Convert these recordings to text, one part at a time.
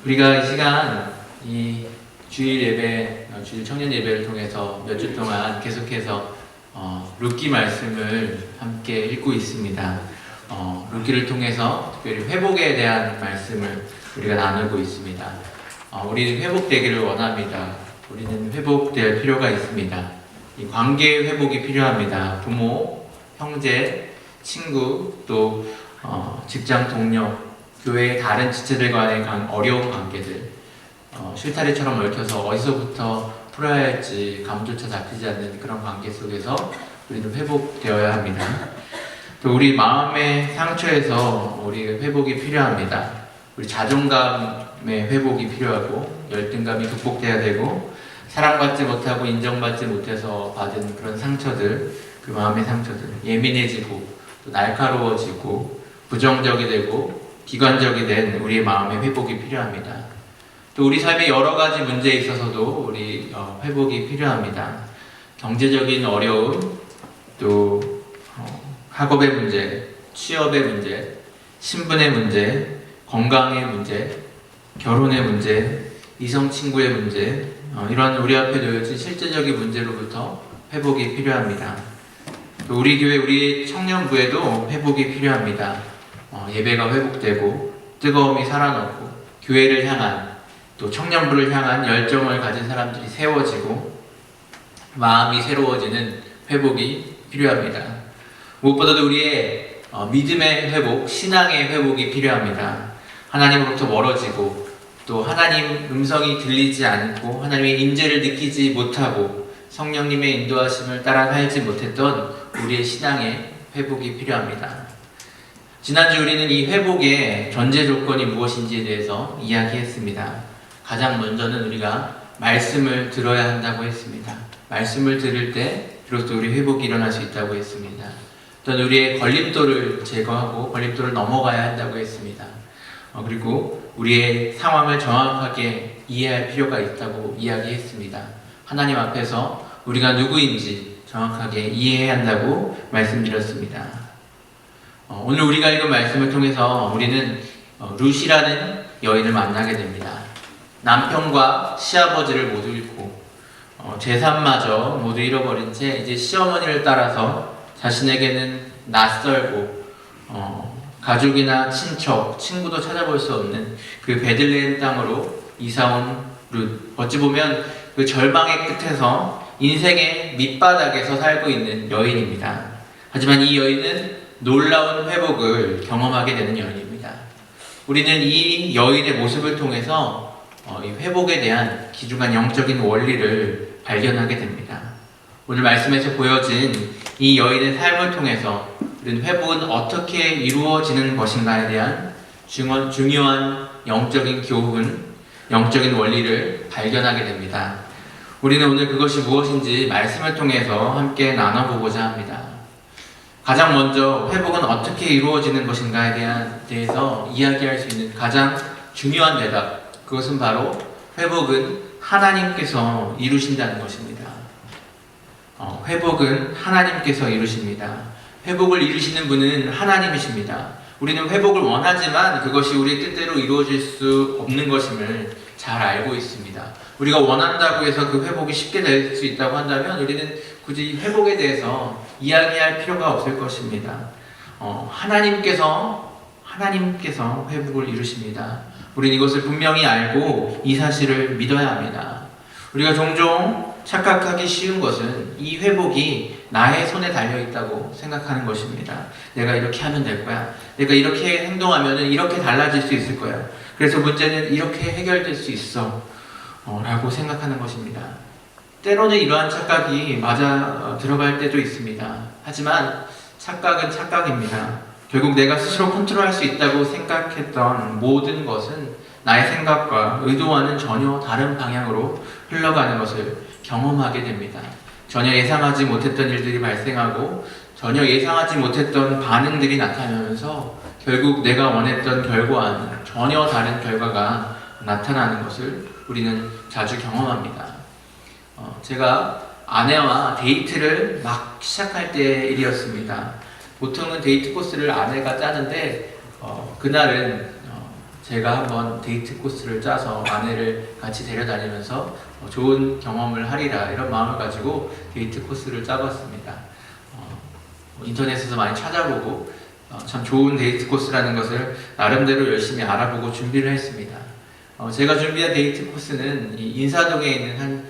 우리가 이 시간 이 주일 예배, 주일 청년 예배를 통해서 몇 주 동안 계속해서 룻기 말씀을 함께 읽고 있습니다. 룻기를 통해서 특별히 회복에 대한 말씀을 우리가 나누고 있습니다. 우리는 회복되기를 원합니다. 우리는 회복될 필요가 있습니다. 이 관계 회복이 필요합니다. 부모, 형제, 친구, 또 직장 동료, 교회의 다른 지체들 간의 어려운 관계들, 실타래처럼 얽혀서 어디서부터 풀어야 할지 감조차 잡히지 않는 그런 관계 속에서 우리는 회복되어야 합니다. 또 우리 마음의 상처에서 우리 회복이 필요합니다. 우리 자존감의 회복이 필요하고 열등감이 극복돼야 되고, 사랑받지 못하고 인정받지 못해서 받은 그런 상처들, 그 마음의 상처들, 예민해지고 또 날카로워지고 부정적이 되고 비관적이 된 우리의 마음의 회복이 필요합니다. 또 우리 삶의 여러 가지 문제에 있어서도 우리 회복이 필요합니다. 경제적인 어려움, 또 학업의 문제, 취업의 문제, 신분의 문제, 건강의 문제, 결혼의 문제, 이성 친구의 문제, 이런 우리 앞에 놓여진 실제적인 문제로부터 회복이 필요합니다. 또 우리 교회, 우리 청년부에도 회복이 필요합니다. 예배가 회복되고 뜨거움이 살아나고 교회를 향한, 또 청년부를 향한 열정을 가진 사람들이 세워지고 마음이 새로워지는 회복이 필요합니다. 무엇보다도 우리의 믿음의 회복, 신앙의 회복이 필요합니다. 하나님으로부터 멀어지고 또 하나님 음성이 들리지 않고 하나님의 임재를 느끼지 못하고 성령님의 인도하심을 따라 살지 못했던 우리의 신앙의 회복이 필요합니다. 지난주 우리는 이 회복의 전제 조건이 무엇인지에 대해서 이야기했습니다. 가장 먼저는 우리가 말씀을 들어야 한다고 했습니다. 말씀을 들을 때 비로소 우리 회복이 일어날 수 있다고 했습니다. 또한 우리의 걸림돌을 제거하고 걸림돌을 넘어가야 한다고 했습니다. 그리고 우리의 상황을 정확하게 이해할 필요가 있다고 이야기했습니다. 하나님 앞에서 우리가 누구인지 정확하게 이해해야 한다고 말씀드렸습니다. 오늘 우리가 읽은 말씀을 통해서 우리는 룻이라는 여인을 만나게 됩니다. 남편과 시아버지를 모두 잃고 재산마저 모두 잃어버린 채 이제 시어머니를 따라서 자신에게는 낯설고 가족이나 친척, 친구도 찾아볼 수 없는 그 베들레헴 땅으로 이사온 룻. 어찌 보면 그 절망의 끝에서 인생의 밑바닥에서 살고 있는 여인입니다. 하지만 이 여인은 놀라운 회복을 경험하게 되는 여인입니다. 우리는 이 여인의 모습을 통해서 이 회복에 대한 귀중한 영적인 원리를 발견하게 됩니다. 오늘 말씀에서 보여진 이 여인의 삶을 통해서 우리는 회복은 어떻게 이루어지는 것인가에 대한 중요한 영적인 교훈, 영적인 원리를 발견하게 됩니다. 우리는 오늘 그것이 무엇인지 말씀을 통해서 함께 나눠보고자 합니다. 가장 먼저 회복은 어떻게 이루어지는 것인가에 대해서 이야기할 수 있는 가장 중요한 대답, 그것은 바로 회복은 하나님께서 이루신다는 것입니다. 회복은 하나님께서 이루십니다. 회복을 이루시는 분은 하나님이십니다. 우리는 회복을 원하지만 그것이 우리의 뜻대로 이루어질 수 없는 것임을 잘 알고 있습니다. 우리가 원한다고 해서 그 회복이 쉽게 될 수 있다고 한다면 우리는 굳이 회복에 대해서 이야기할 필요가 없을 것입니다. 하나님께서 회복을 이루십니다. 우리는 이것을 분명히 알고 이 사실을 믿어야 합니다. 우리가 종종 착각하기 쉬운 것은 이 회복이 나의 손에 달려있다고 생각하는 것입니다. 내가 이렇게 하면 될 거야. 내가 이렇게 행동하면 이렇게 달라질 수 있을 거야. 그래서 문제는 이렇게 해결될 수 있어 라고 생각하는 것입니다. 때로는 이러한 착각이 맞아 들어갈 때도 있습니다. 하지만 착각은 착각입니다. 결국 내가 스스로 컨트롤할 수 있다고 생각했던 모든 것은 나의 생각과 의도와는 전혀 다른 방향으로 흘러가는 것을 경험하게 됩니다. 전혀 예상하지 못했던 일들이 발생하고 전혀 예상하지 못했던 반응들이 나타나면서 결국 내가 원했던 결과와는 전혀 다른 결과가 나타나는 것을 우리는 자주 경험합니다. 제가 아내와 데이트를 막 시작할 때 일이었습니다. 보통은 데이트 코스를 아내가 짜는데 그날은 제가 한번 데이트 코스를 짜서 아내를 같이 데려다니면서 좋은 경험을 하리라 이런 마음을 가지고 데이트 코스를 짜봤습니다. 인터넷에서 많이 찾아보고 참 좋은 데이트 코스라는 것을 나름대로 열심히 알아보고 준비를 했습니다. 제가 준비한 데이트 코스는 이 인사동에 있는 한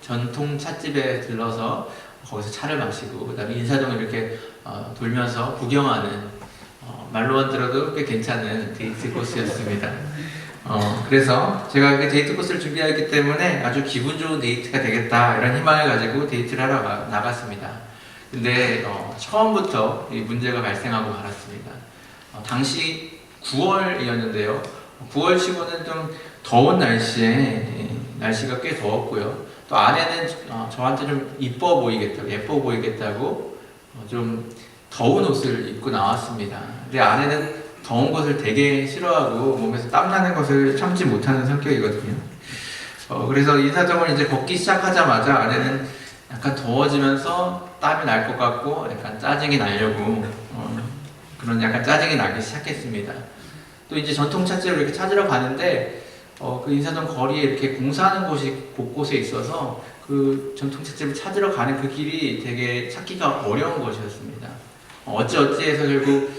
전통 찻집에 들러서 거기서 차를 마시고 그 다음에 인사동을 이렇게 돌면서 구경하는 말로만 들어도 꽤 괜찮은 데이트 코스였습니다. 그래서 제가 그 데이트 코스를 준비했기 때문에 아주 기분 좋은 데이트가 되겠다 이런 희망을 가지고 데이트를 하러 나갔습니다. 근데 처음부터 이 문제가 발생하고 말았습니다. 당시 9월이었는데요. 9월 치고는 좀 더운 날씨에 날씨가 꽤 더웠고요. 또 아내는 저한테 좀 예뻐 보이겠다고 좀 더운 옷을 입고 나왔습니다. 근데 아내는 더운 것을 되게 싫어하고 몸에서 땀나는 것을 참지 못하는 성격이거든요. 그래서 인사동을 이제 걷기 시작하자마자 아내는 약간 더워지면서 땀이 날 것 같고 약간 짜증이 나려고 그런 약간 짜증이 나기 시작했습니다. 또 이제 전통 찻집을 이렇게 찾으러 가는데 그 인사동 거리에 이렇게 공사하는 곳이 곳곳에 있어서 그 전통 찻집을 찾으러 가는 그 길이 되게 찾기가 어려운 것이었습니다. 어찌어찌해서 결국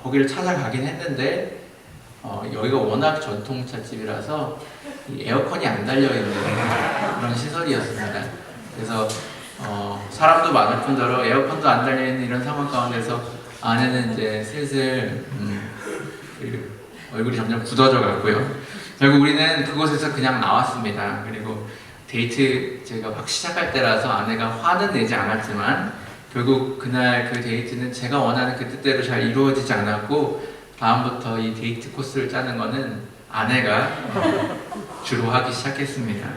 거기를 찾아가긴 했는데 여기가 워낙 전통 찻집이라서 에어컨이 안 달려있는 그런 시설이었습니다. 그래서 사람도 많을 뿐더러 에어컨도 안 달려있는 이런 상황 가운데서 아내는 이제 슬슬 얼굴이 점점 굳어져 갔고요. 결국 우리는 그곳에서 그냥 나왔습니다. 그리고 데이트 제가 막 시작할 때라서 아내가 화는 내지 않았지만 결국 그날 그 데이트는 제가 원하는 그 뜻대로 잘 이루어지지 않았고 다음부터 이 데이트 코스를 짜는 거는 아내가 주로 하기 시작했습니다.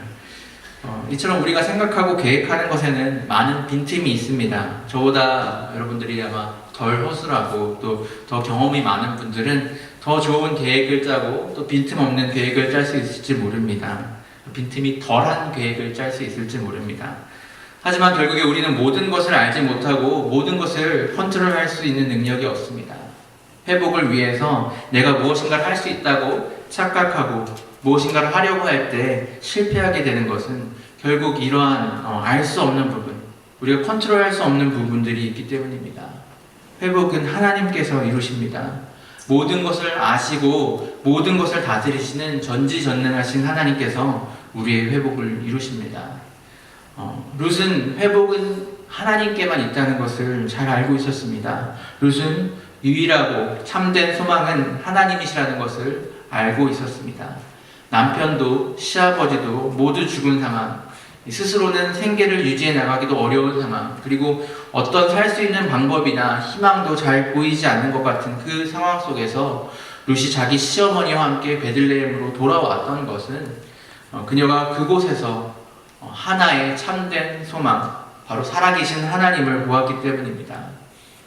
이처럼 우리가 생각하고 계획하는 것에는 많은 빈틈이 있습니다. 저보다 여러분들이 아마 덜 허술하고 또 더 경험이 많은 분들은 더 좋은 계획을 짜고 또 빈틈 없는 계획을 짤 수 있을지 모릅니다. 빈틈이 덜한 계획을 짤 수 있을지 모릅니다. 하지만 결국에 우리는 모든 것을 알지 못하고 모든 것을 컨트롤할 수 있는 능력이 없습니다. 회복을 위해서 내가 무엇인가를 할 수 있다고 착각하고 무엇인가를 하려고 할 때 실패하게 되는 것은 결국 이러한 알 수 없는 부분, 우리가 컨트롤할 수 없는 부분들이 있기 때문입니다. 회복은 하나님께서 이루십니다. 모든 것을 아시고 모든 것을 다스리시는 전지전능하신 하나님께서 우리의 회복을 이루십니다. 룻은 회복은 하나님께만 있다는 것을 잘 알고 있었습니다. 룻은 유일하고 참된 소망은 하나님이시라는 것을 알고 있었습니다. 남편도 시아버지도 모두 죽은 상황, 스스로는 생계를 유지해 나가기도 어려운 상황, 그리고 어떤 살 수 있는 방법이나 희망도 잘 보이지 않는 것 같은 그 상황 속에서 룻이 자기 시어머니와 함께 베들레헴으로 돌아왔던 것은 그녀가 그곳에서 하나의 참된 소망, 바로 살아계신 하나님을 보았기 때문입니다.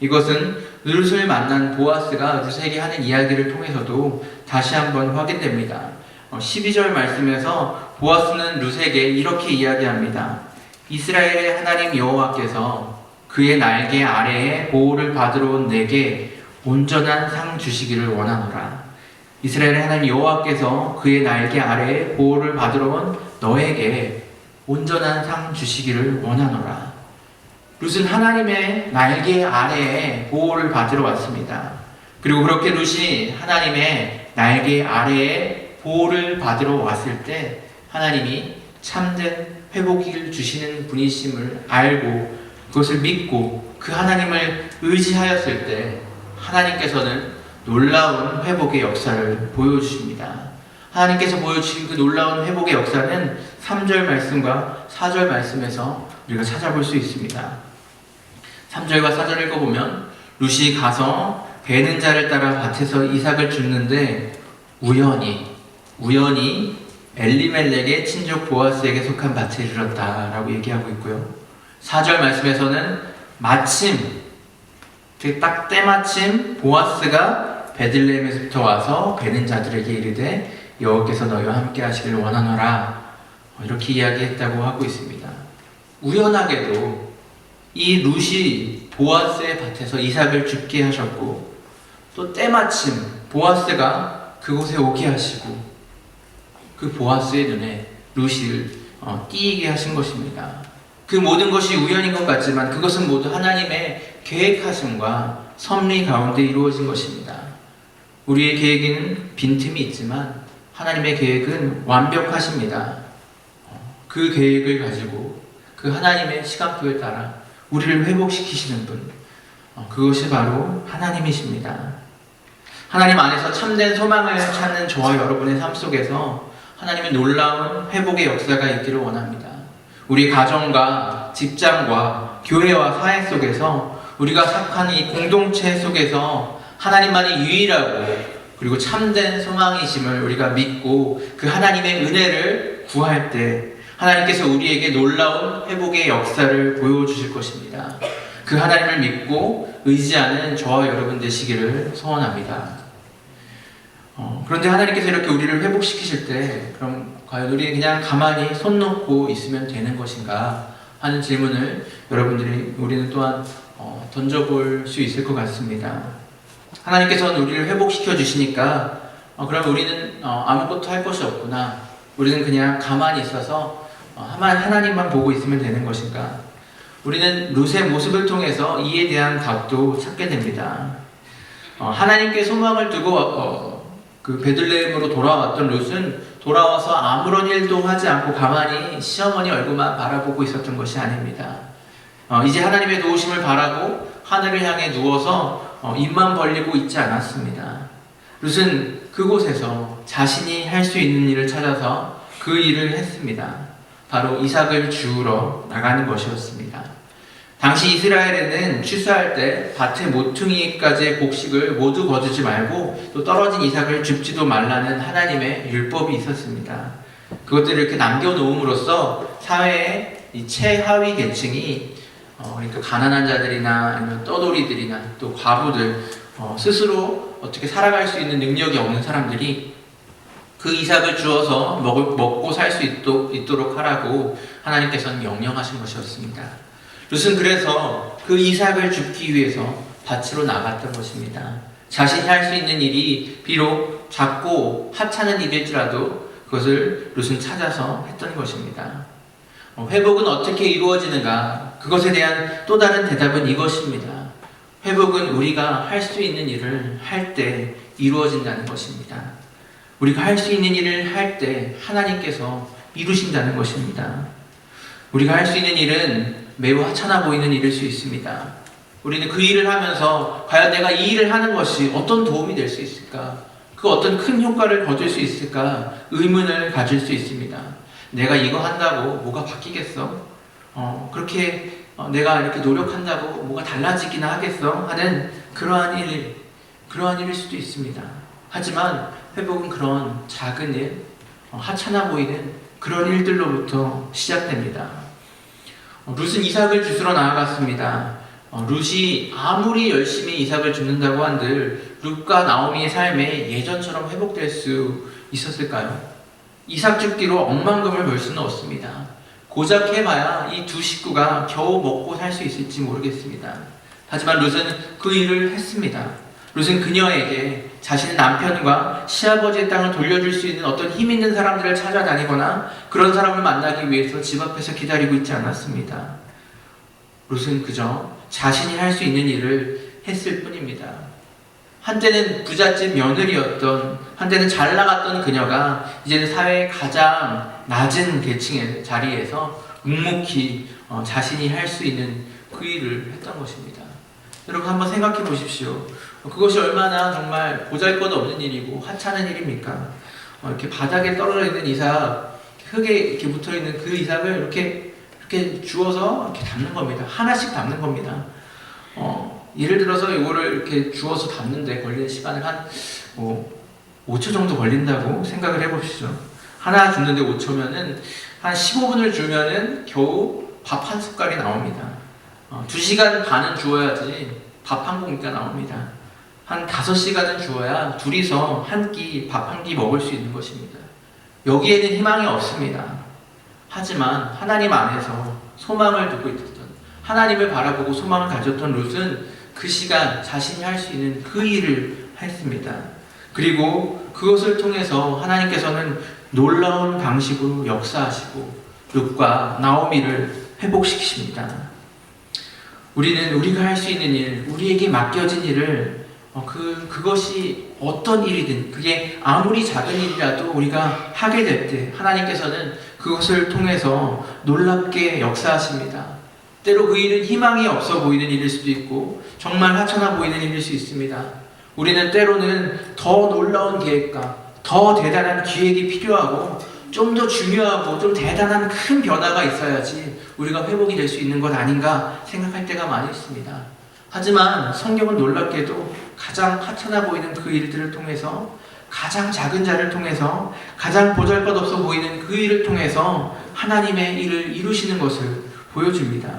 이것은 룻을 만난 보아스가 룻에게 하는 이야기를 통해서도 다시 한번 확인됩니다. 12절 말씀에서 보아스는 룻에게 이렇게 이야기합니다. 이스라엘의 하나님 여호와께서 그의 날개 아래에 보호를 받으러 온 내게 온전한 상 주시기를 원하노라. 이스라엘의 하나님 여호와께서 그의 날개 아래에 보호를 받으러 온 너에게 온전한 상 주시기를 원하노라. 룻은 하나님의 날개 아래에 보호를 받으러 왔습니다. 그리고 그렇게 룻이 하나님의 날개 아래에 보호를 받으러 왔을 때 하나님이 참된 회복을 주시는 분이심을 알고 그것을 믿고 그 하나님을 의지하였을 때 하나님께서는 놀라운 회복의 역사를 보여주십니다. 하나님께서 보여주신 그 놀라운 회복의 역사는 3절 말씀과 4절 말씀에서 우리가 찾아볼 수 있습니다. 3절과 4절 읽어보면 룻이 가서 베는 자를 따라 밭에서 이삭을 줍는데 우연히 엘리멜렉의 친족 보아스에게 속한 밭에 이르렀다라고 얘기하고 있고요. 4절 말씀에서는 마침 딱 때마침 보아스가 베들레헴에서부터 와서 베는 자들에게 이르되 여호와께서 너희와 함께 하시기를 원하노라 이렇게 이야기했다고 하고 있습니다. 우연하게도 이 룻이 보아스의 밭에서 이삭을 줍게 하셨고 또 때마침 보아스가 그곳에 오게 하시고 그 보아스의 눈에 룻을 띄게 하신 것입니다. 그 모든 것이 우연인 것 같지만 그것은 모두 하나님의 계획하심과 섭리 가운데 이루어진 것입니다. 우리의 계획에는 빈틈이 있지만 하나님의 계획은 완벽하십니다. 그 계획을 가지고 그 하나님의 시간표에 따라 우리를 회복시키시는 분, 그것이 바로 하나님이십니다. 하나님 안에서 참된 소망을 찾는 저와 여러분의 삶 속에서 하나님의 놀라운 회복의 역사가 있기를 원합니다. 우리 가정과 직장과 교회와 사회 속에서 우리가 속한 이 공동체 속에서 하나님만이 유일하고 그리고 참된 소망이심을 우리가 믿고 그 하나님의 은혜를 구할 때 하나님께서 우리에게 놀라운 회복의 역사를 보여주실 것입니다. 그 하나님을 믿고 의지하는 저와 여러분 되시기를 소원합니다. 그런데 하나님께서 이렇게 우리를 회복시키실 때 그럼 과연 우리는 그냥 가만히 손 놓고 있으면 되는 것인가 하는 질문을 우리는 또한 던져볼 수 있을 것 같습니다. 하나님께서는 우리를 회복시켜 주시니까 그럼 우리는 아무것도 할 것이 없구나, 우리는 그냥 가만히 있어서 하나님만 보고 있으면 되는 것인가? 우리는 룻의 모습을 통해서 이에 대한 답도 찾게 됩니다. 하나님께 소망을 두고 그 베들레헴으로 돌아왔던 룻은 돌아와서 아무런 일도 하지 않고 가만히 시어머니 얼굴만 바라보고 있었던 것이 아닙니다. 이제 하나님의 도우심을 바라고 하늘을 향해 누워서 입만 벌리고 있지 않았습니다. 룻은 그곳에서 자신이 할 수 있는 일을 찾아서 그 일을 했습니다. 바로 이삭을 주우러 나가는 것이었습니다. 당시 이스라엘에는 취수할 때 밭의 모퉁이까지의 곡식을 모두 거두지 말고 또 떨어진 이삭을 줍지도 말라는 하나님의 율법이 있었습니다. 그것들을 이렇게 남겨놓음으로써 사회의 이 최하위 계층이 그러니까 가난한 자들이나 아니면 떠돌이들이나 또 과부들 스스로 어떻게 살아갈 수 있는 능력이 없는 사람들이 그 이삭을 주어서 먹고 살 수 있도록 하라고 하나님께서는 명령하신 것이었습니다. 룻은 그래서 그 이삭을 줍기 위해서 밭으로 나갔던 것입니다. 자신이 할 수 있는 일이 비록 작고 하찮은 일일지라도 그것을 룻은 찾아서 했던 것입니다. 회복은 어떻게 이루어지는가? 그것에 대한 또 다른 대답은 이것입니다. 회복은 우리가 할 수 있는 일을 할 때 이루어진다는 것입니다. 우리가 할 수 있는 일을 할 때 하나님께서 이루신다는 것입니다. 우리가 할 수 있는 일은 매우 하찮아 보이는 일일 수 있습니다. 우리는 그 일을 하면서 과연 내가 이 일을 하는 것이 어떤 도움이 될 수 있을까? 그 어떤 큰 효과를 거둘 수 있을까? 의문을 가질 수 있습니다. 내가 이거 한다고 뭐가 바뀌겠어? 그렇게 내가 이렇게 노력한다고 뭐가 달라지기나 하겠어? 하는 그러한 일일 수도 있습니다. 하지만 회복은 그런 작은 일, 하찮아 보이는 그런 일들로부터 시작됩니다. 룻은 이삭을 주스러 나아갔습니다. 룻이 아무리 열심히 이삭을 줍는다고 한들 룻과 나오미의 삶에 예전처럼 회복될 수 있었을까요? 이삭 줍기로 억만금을 벌 수는 없습니다. 고작 해봐야 이 두 식구가 겨우 먹고 살 수 있을지 모르겠습니다. 하지만 룻은 그 일을 했습니다. 룻은 그녀에게 자신의 남편과 시아버지의 땅을 돌려줄 수 있는 어떤 힘 있는 사람들을 찾아다니거나 그런 사람을 만나기 위해서 집 앞에서 기다리고 있지 않았습니다. 룻은 그저 자신이 할 수 있는 일을 했을 뿐입니다. 한때는 부잣집 며느리였던, 한때는 잘 나갔던 그녀가 이제는 사회의 가장 낮은 계층의 자리에서 묵묵히 자신이 할 수 있는 그 일을 했던 것입니다. 여러분 한번 생각해 보십시오. 그것이 얼마나 정말 보잘것없는 일이고 하찮은 일입니까? 이렇게 바닥에 떨어져 있는 이삭, 흙에 이렇게 붙어 있는 그 이삭을 이렇게 주워서 이렇게 담는 겁니다. 하나씩 담는 겁니다. 예를 들어서 이거를 이렇게 주워서 담는데 걸리는 시간을 한 5초 정도 걸린다고 생각을 해보시죠. 하나 줍는데 5초면은 한 15분을 주면은 겨우 밥 한 숟갈이 나옵니다. 2시간 반은 주어야지 밥 한 공기가 나옵니다. 한 5시간은 주어야 둘이서 밥 한 끼 먹을 수 있는 것입니다. 여기에는 희망이 없습니다. 하지만 하나님 안에서 소망을 두고 있었던, 하나님을 바라보고 소망을 가졌던 룻은 그 시간 자신이 할 수 있는 그 일을 했습니다. 그리고 그것을 통해서 하나님께서는 놀라운 방식으로 역사하시고 룻과 나오미를 회복시키십니다. 우리는 우리가 할 수 있는 일, 우리에게 맡겨진 일을 그것이 어떤 일이든 그게 아무리 작은 일이라도 우리가 하게 될 때 하나님께서는 그것을 통해서 놀랍게 역사하십니다. 때로 그 일은 희망이 없어 보이는 일일 수도 있고 정말 하찮아 보이는 일일 수 있습니다. 우리는 때로는 더 놀라운 계획과 더 대단한 기획이 필요하고 좀 더 중요하고 좀 대단한 큰 변화가 있어야지 우리가 회복이 될 수 있는 것 아닌가 생각할 때가 많이 있습니다. 하지만 성경은 놀랍게도 가장 하찮아 보이는 그 일들을 통해서, 가장 작은 자를 통해서, 가장 보잘것없어 보이는 그 일을 통해서 하나님의 일을 이루시는 것을 보여줍니다.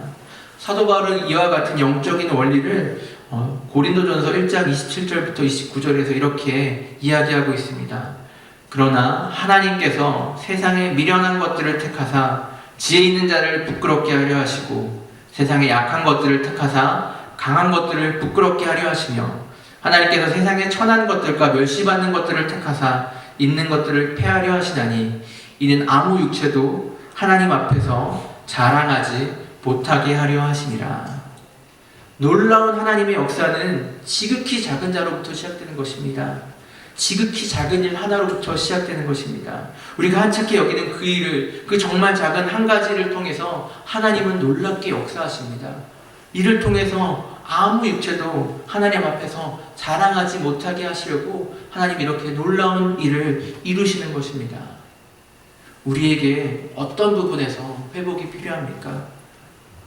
사도 바울은 이와 같은 영적인 원리를 고린도전서 1장 27절부터 29절에서 이렇게 이야기하고 있습니다. 그러나 하나님께서 세상의 미련한 것들을 택하사 지혜 있는 자를 부끄럽게 하려 하시고 세상의 약한 것들을 택하사 강한 것들을 부끄럽게 하려 하시며 하나님께서 세상의 천한 것들과 멸시받는 것들을 택하사 있는 것들을 폐하려 하시나니 이는 아무 육체도 하나님 앞에서 자랑하지 못하게 하려 하심이라. 놀라운 하나님의 역사는 지극히 작은 자로부터 시작되는 것입니다. 지극히 작은 일 하나로부터 시작되는 것입니다. 우리가 한착해 여기는 그 일을, 그 정말 작은 한 가지를 통해서 하나님은 놀랍게 역사하십니다. 이를 통해서 아무 육체도 하나님 앞에서 자랑하지 못하게 하시려고 하나님 이렇게 놀라운 일을 이루시는 것입니다. 우리에게 어떤 부분에서 회복이 필요합니까?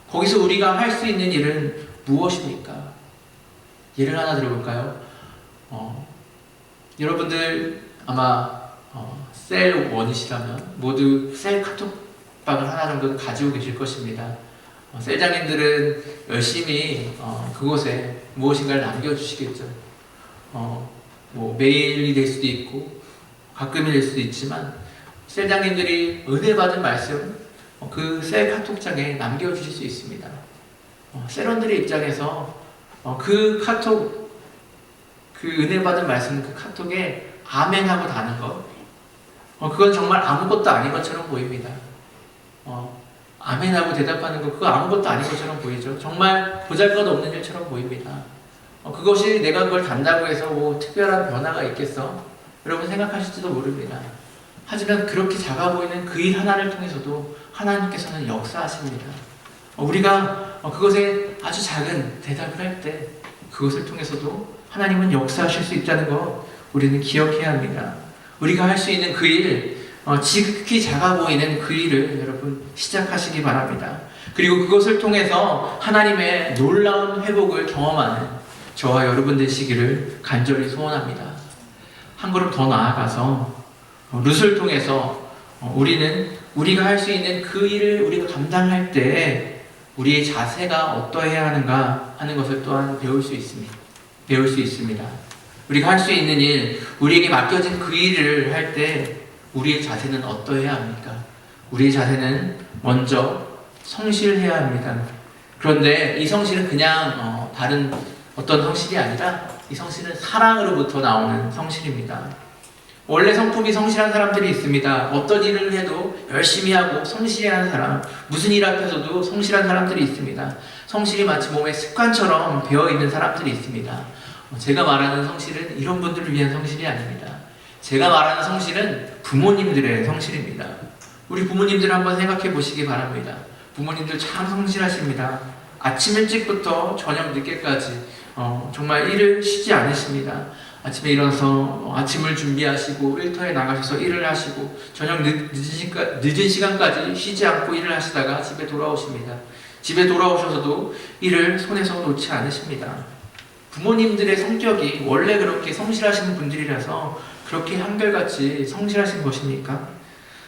거기서 우리가 할 수 있는 일은 무엇입니까? 예를 하나 들어볼까요? 여러분들 아마 셀 원이시라면 모두 셀 카톡방을 하나 정도는 가지고 계실 것입니다. 셀장님들은 열심히 그곳에 무엇인가를 남겨주시겠죠. 뭐 메일이 될 수도 있고 가끔이 될 수도 있지만 셀장님들이 은혜 받은 말씀 그 셀 카톡장에 남겨주실 수 있습니다. 셀원들의 입장에서 그 카톡, 그 은혜 받은 말씀 그 카톡에 아멘하고 다는 것, 그건 정말 아무것도 아닌 것처럼 보입니다. 아멘하고 대답하는 거 그거 아무것도 아닌 것처럼 보이죠. 정말 보잘것없는 일처럼 보입니다. 그것이 내가 그걸 단다고 해서 뭐 특별한 변화가 있겠어? 여러분 생각하실지도 모릅니다. 하지만 그렇게 작아 보이는 그 일 하나를 통해서도 하나님께서는 역사하십니다. 우리가 그것에 아주 작은 대답을 할 때 그것을 통해서도 하나님은 역사하실 수 있다는 것 우리는 기억해야 합니다. 우리가 할 수 있는 그 일, 지극히 작아 보이는 그 일을 여러분 시작하시기 바랍니다. 그리고 그것을 통해서 하나님의 놀라운 회복을 경험하는 저와 여러분 되시기를 간절히 소원합니다. 한 걸음 더 나아가서 룻을 통해서 우리는 우리가 할 수 있는 그 일을 우리가 감당할 때 우리의 자세가 어떠해야 하는가 하는 것을 또한 배울 수 있습니다. 우리가 할 수 있는 일, 우리에게 맡겨진 그 일을 할 때 우리의 자세는 어떠해야 합니까? 우리의 자세는 먼저 성실해야 합니다. 그런데 이 성실은 그냥 다른 어떤 성실이 아니라 이 성실은 사랑으로부터 나오는 성실입니다. 원래 성품이 성실한 사람들이 있습니다. 어떤 일을 해도 열심히 하고 성실히 하는 사람, 무슨 일 앞에서도 성실한 사람들이 있습니다. 성실이 마치 몸에 습관처럼 배어있는 사람들이 있습니다. 제가 말하는 성실은 이런 분들을 위한 성실이 아닙니다. 제가 말하는 성실은 부모님들의 성실입니다. 우리 부모님들 한번 생각해 보시기 바랍니다. 부모님들 참 성실하십니다. 아침 일찍부터 저녁 늦게까지 정말 일을 쉬지 않으십니다. 아침에 일어나서 아침을 준비하시고 일터에 나가셔서 일을 하시고 저녁 늦은 시간까지 쉬지 않고 일을 하시다가 집에 돌아오십니다. 집에 돌아오셔서도 일을 손에서 놓지 않으십니다. 부모님들의 성격이 원래 그렇게 성실하신 분들이라서 그렇게 한결같이 성실하신 것입니까?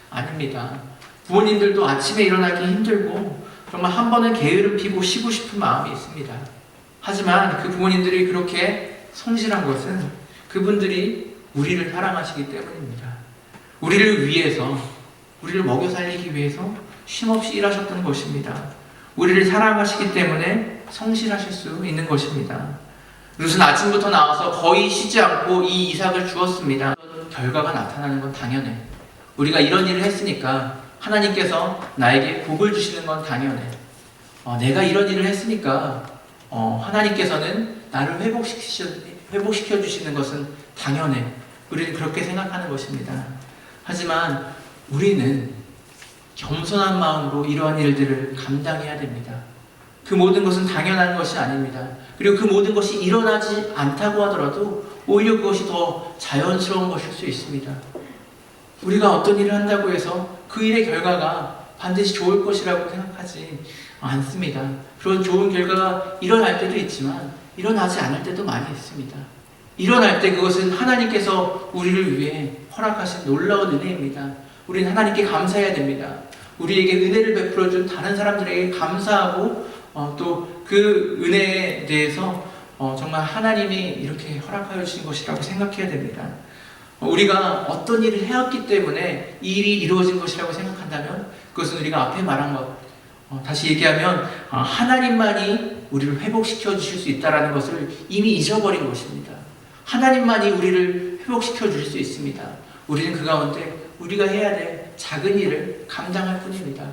아닙니다. 부모님들도 아침에 일어나기 힘들고 정말 한 번은 게으름 피고 쉬고 싶은 마음이 있습니다. 하지만 그 부모님들이 그렇게 성실한 것은 그분들이 우리를 사랑하시기 때문입니다. 우리를 위해서, 우리를 먹여 살리기 위해서 쉼없이 일하셨던 것입니다. 우리를 사랑하시기 때문에 성실하실 수 있는 것입니다. 룻은 아침부터 나와서 거의 쉬지 않고 이 이삭을 주었습니다. 결과가 나타나는 건 당연해. 우리가 이런 일을 했으니까 하나님께서 나에게 복을 주시는 건 당연해. 내가 이런 일을 했으니까 하나님께서는 나를 회복시켜 주시는 것은 당연해. 우리는 그렇게 생각하는 것입니다. 하지만 우리는 겸손한 마음으로 이러한 일들을 감당해야 됩니다. 그 모든 것은 당연한 것이 아닙니다. 그리고 그 모든 것이 일어나지 않다고 하더라도 오히려 그것이 더 자연스러운 것일 수 있습니다. 우리가 어떤 일을 한다고 해서 그 일의 결과가 반드시 좋을 것이라고 생각하지 않습니다. 그런 좋은 결과가 일어날 때도 있지만 일어나지 않을 때도 많이 있습니다. 일어날 때 그것은 하나님께서 우리를 위해 허락하신 놀라운 은혜입니다. 우리는 하나님께 감사해야 됩니다. 우리에게 은혜를 베풀어준 다른 사람들에게 감사하고 또 그 은혜에 대해서 정말 하나님이 이렇게 허락하여 주신 것이라고 생각해야 됩니다. 우리가 어떤 일을 해왔기 때문에 이 일이 이루어진 것이라고 생각한다면 그것은 우리가 앞에 말한 것, 다시 얘기하면 하나님만이 우리를 회복시켜 주실 수 있다는 것을 이미 잊어버린 것입니다. 하나님만이 우리를 회복시켜 주실 수 있습니다. 우리는 그 가운데 우리가 해야 될 작은 일을 감당할 뿐입니다.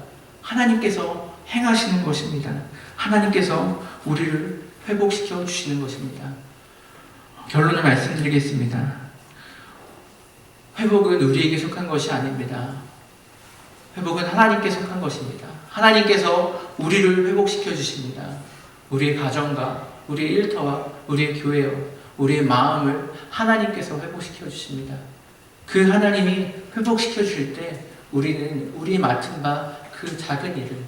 하나님께서 행하시는 것입니다. 하나님께서 우리를 회복시켜 주시는 것입니다. 결론을 말씀드리겠습니다. 회복은 우리에게 속한 것이 아닙니다. 회복은 하나님께 속한 것입니다. 하나님께서 우리를 회복시켜 주십니다. 우리의 가정과 우리의 일터와 우리의 교회와 우리의 마음을 하나님께서 회복시켜 주십니다. 그 하나님이 회복시켜 주실 때 우리는 우리 맡은 바 그 작은 일을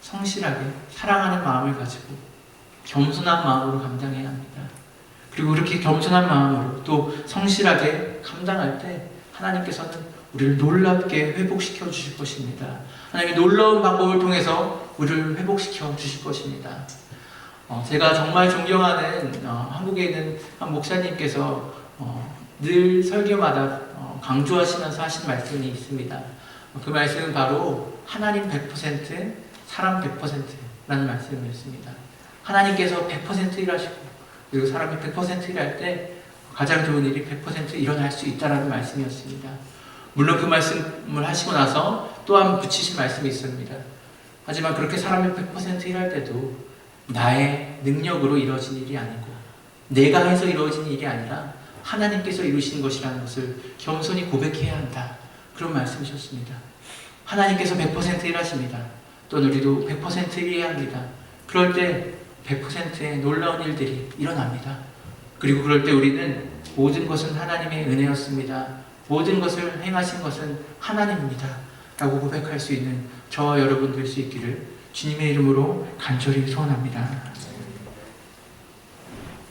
성실하게 사랑하는 마음을 가지고 겸손한 마음으로 감당해야 합니다. 그리고 그렇게 겸손한 마음으로 또 성실하게 감당할 때 하나님께서는 우리를 놀랍게 회복시켜 주실 것입니다. 하나님이 놀라운 방법을 통해서 우리를 회복시켜 주실 것입니다. 제가 정말 존경하는 한국에 있는 한 목사님께서 늘 설교마다 강조하시면서 하신 말씀이 있습니다. 그 말씀은 바로 하나님 100%, 사람 100%라는 말씀이었습니다. 하나님께서 100% 일하시고 그리고 사람이 100% 일할 때 가장 좋은 일이 100% 일어날 수 있다는 말씀이었습니다. 물론 그 말씀을 하시고 나서 또한 붙이신 말씀이 있습니다. 하지만 그렇게 사람이 100% 일할 때도 나의 능력으로 이루어진 일이 아니고 내가 해서 이루어진 일이 아니라 하나님께서 이루신 것이라는 것을 겸손히 고백해야 한다. 그런 말씀이셨습니다. 하나님께서 100% 일하십니다. 또는 우리도 100% 일해야 합니다. 그럴 때 100%의 놀라운 일들이 일어납니다. 그리고 그럴 때 우리는 모든 것은 하나님의 은혜였습니다. 모든 것을 행하신 것은 하나님입니다. 라고 고백할 수 있는 저와 여러분 될 수 있기를 주님의 이름으로 간절히 소원합니다.